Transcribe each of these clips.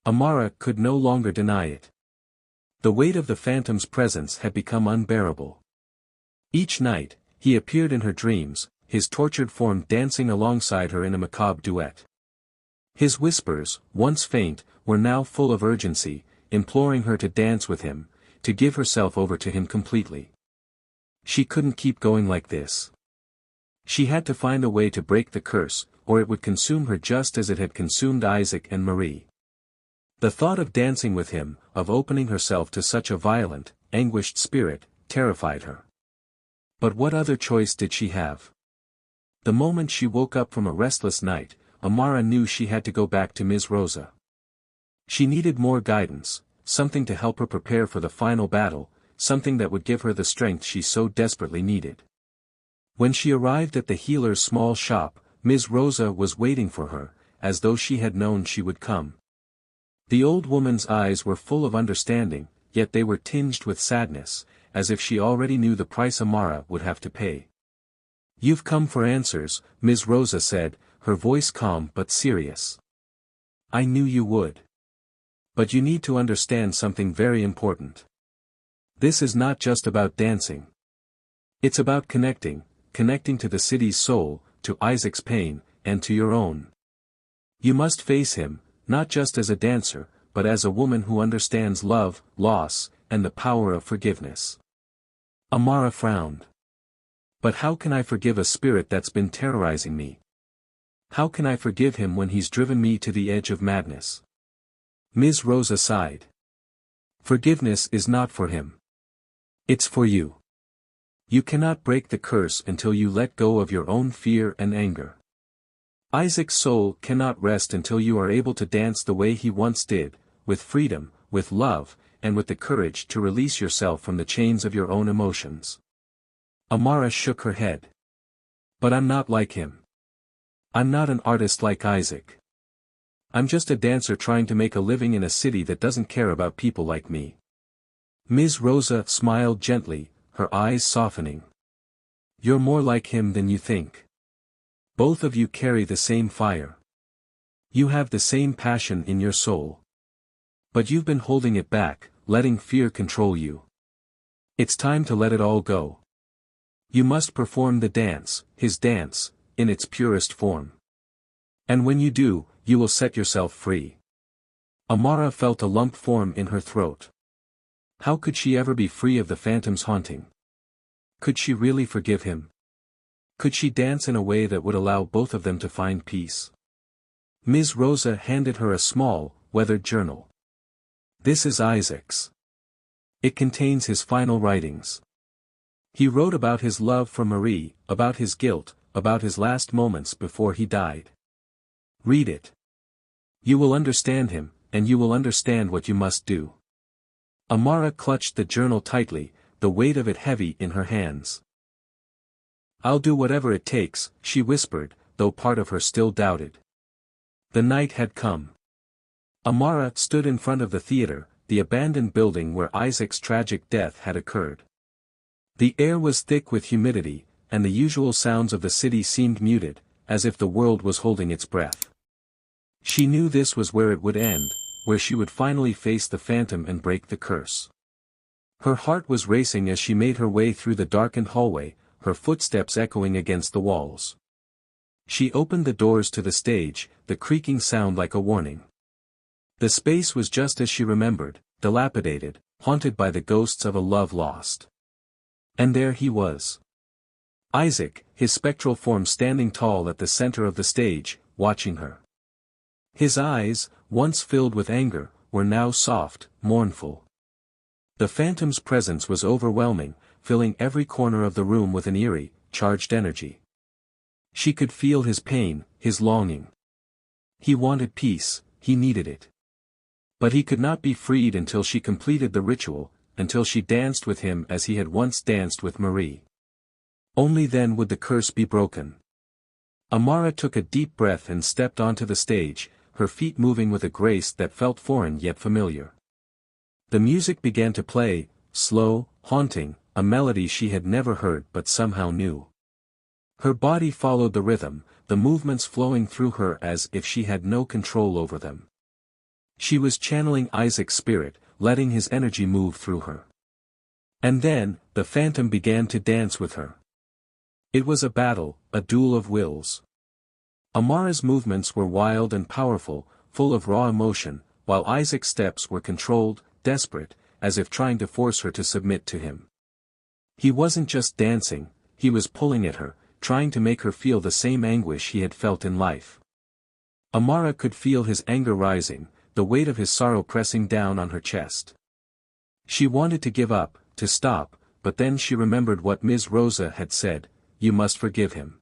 Amara could no longer deny it. The weight of the phantom's presence had become unbearable. Each night, he appeared in her dreams, his tortured form dancing alongside her in a macabre duet. His whispers, once faint, were now full of urgency, imploring her to dance with him, to give herself over to him completely. She couldn't keep going like this. She had to find a way to break the curse, or it would consume her just as it had consumed Isaac and Marie. The thought of dancing with him, of opening herself to such a violent, anguished spirit, terrified her. But what other choice did she have? The moment she woke up from a restless night, Amara knew she had to go back to Ms. Rosa. She needed more guidance, something to help her prepare for the final battle, something that would give her the strength she so desperately needed. When she arrived at the healer's small shop, Ms. Rosa was waiting for her, as though she had known she would come. The old woman's eyes were full of understanding, yet they were tinged with sadness, as if she already knew the price Amara would have to pay. "You've come for answers," Ms. Rosa said, her voice calm but serious. "I knew you would. But you need to understand something very important. This is not just about dancing. It's about connecting to the city's soul, to Isaac's pain, and to your own. You must face him, not just as a dancer, but as a woman who understands love, loss, and the power of forgiveness." Amara frowned. "But how can I forgive a spirit that's been terrorizing me? How can I forgive him when he's driven me to the edge of madness?" Ms. Rosa sighed. "Forgiveness is not for him. It's for you. You cannot break the curse until you let go of your own fear and anger. Isaac's soul cannot rest until you are able to dance the way he once did, with freedom, with love, and with the courage to release yourself from the chains of your own emotions." Amara shook her head. "But I'm not like him. I'm not an artist like Isaac. I'm just a dancer trying to make a living in a city that doesn't care about people like me." Ms. Rosa smiled gently, her eyes softening. "You're more like him than you think. Both of you carry the same fire. You have the same passion in your soul. But you've been holding it back, letting fear control you. It's time to let it all go. You must perform the dance, his dance, in its purest form. And when you do, you will set yourself free." Amara felt a lump form in her throat. How could she ever be free of the phantom's haunting? Could she really forgive him? Could she dance in a way that would allow both of them to find peace? Ms. Rosa handed her a small, weathered journal. "This is Isaac's. It contains his final writings. He wrote about his love for Marie, about his guilt, about his last moments before he died. Read it. You will understand him, and you will understand what you must do." Amara clutched the journal tightly, the weight of it heavy in her hands. "I'll do whatever it takes," she whispered, though part of her still doubted. The night had come. Amara stood in front of the theater, the abandoned building where Isaac's tragic death had occurred. The air was thick with humidity, and the usual sounds of the city seemed muted, as if the world was holding its breath. She knew this was where it would end, where she would finally face the phantom and break the curse. Her heart was racing as she made her way through the darkened hallway, her footsteps echoing against the walls. She opened the doors to the stage, the creaking sound like a warning. The space was just as she remembered, dilapidated, haunted by the ghosts of a love lost. And there he was. Isaac, his spectral form standing tall at the center of the stage, watching her. His eyes, once filled with anger, were now soft, mournful. The phantom's presence was overwhelming, filling every corner of the room with an eerie, charged energy. She could feel his pain, his longing. He wanted peace, he needed it. But he could not be freed until she completed the ritual, until she danced with him as he had once danced with Marie. Only then would the curse be broken. Amara took a deep breath and stepped onto the stage, her feet moving with a grace that felt foreign yet familiar. The music began to play, slow, haunting, a melody she had never heard but somehow knew. Her body followed the rhythm, the movements flowing through her as if she had no control over them. She was channeling Isaac's spirit, letting his energy move through her. And then, the phantom began to dance with her. It was a battle, a duel of wills. Amara's movements were wild and powerful, full of raw emotion, while Isaac's steps were controlled, desperate, as if trying to force her to submit to him. He wasn't just dancing, he was pulling at her, trying to make her feel the same anguish he had felt in life. Amara could feel his anger rising, the weight of his sorrow pressing down on her chest. She wanted to give up, to stop, but then she remembered what Ms. Rosa had said, "You must forgive him."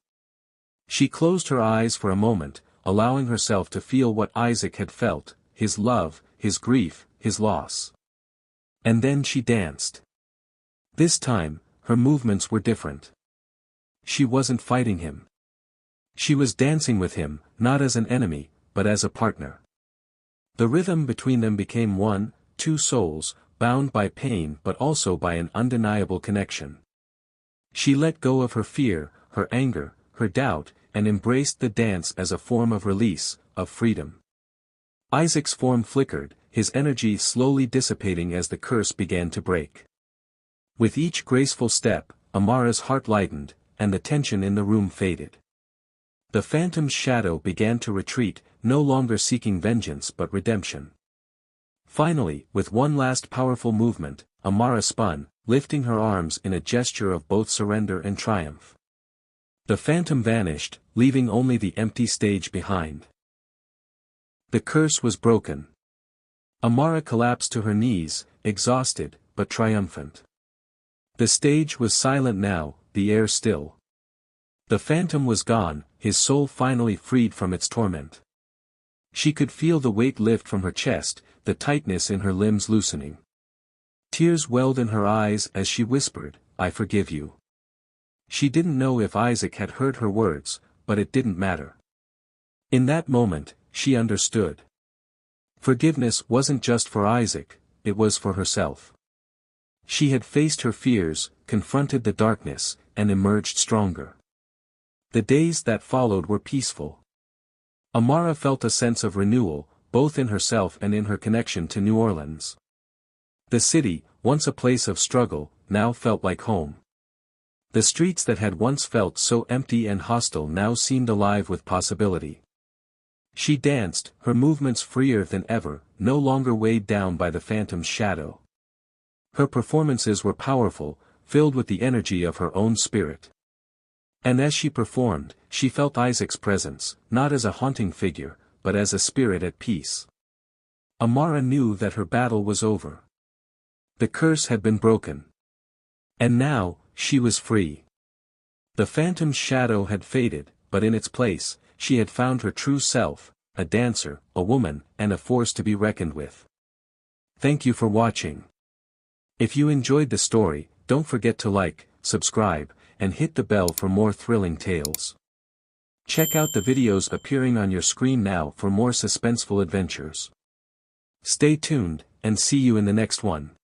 She closed her eyes for a moment, allowing herself to feel what Isaac had felt, his love, his grief, his loss. And then she danced. This time, her movements were different. She wasn't fighting him. She was dancing with him, not as an enemy, but as a partner. The rhythm between them became one, two souls, bound by pain but also by an undeniable connection. She let go of her fear, her anger, her doubt, and embraced the dance as a form of release, of freedom. Isaac's form flickered, his energy slowly dissipating as the curse began to break. With each graceful step, Amara's heart lightened, and the tension in the room faded. The phantom's shadow began to retreat, no longer seeking vengeance but redemption. Finally, with one last powerful movement, Amara spun, lifting her arms in a gesture of both surrender and triumph. The phantom vanished, leaving only the empty stage behind. The curse was broken. Amara collapsed to her knees, exhausted, but triumphant. The stage was silent now, the air still. The phantom was gone, his soul finally freed from its torment. She could feel the weight lift from her chest, the tightness in her limbs loosening. Tears welled in her eyes as she whispered, "I forgive you." She didn't know if Isaac had heard her words, but it didn't matter. In that moment, she understood. Forgiveness wasn't just for Isaac, it was for herself. She had faced her fears, confronted the darkness, and emerged stronger. The days that followed were peaceful. Amara felt a sense of renewal, both in herself and in her connection to New Orleans. The city, once a place of struggle, now felt like home. The streets that had once felt so empty and hostile now seemed alive with possibility. She danced, her movements freer than ever, no longer weighed down by the phantom's shadow. Her performances were powerful, filled with the energy of her own spirit. And as she performed, she felt Isaac's presence, not as a haunting figure, but as a spirit at peace. Amara knew that her battle was over. The curse had been broken. And now, she was free. The phantom's shadow had faded, but in its place, she had found her true self, a dancer, a woman, and a force to be reckoned with. Thank you for watching. If you enjoyed the story, don't forget to like, subscribe, and hit the bell for more thrilling tales. Check out the videos appearing on your screen now for more suspenseful adventures. Stay tuned, and see you in the next one.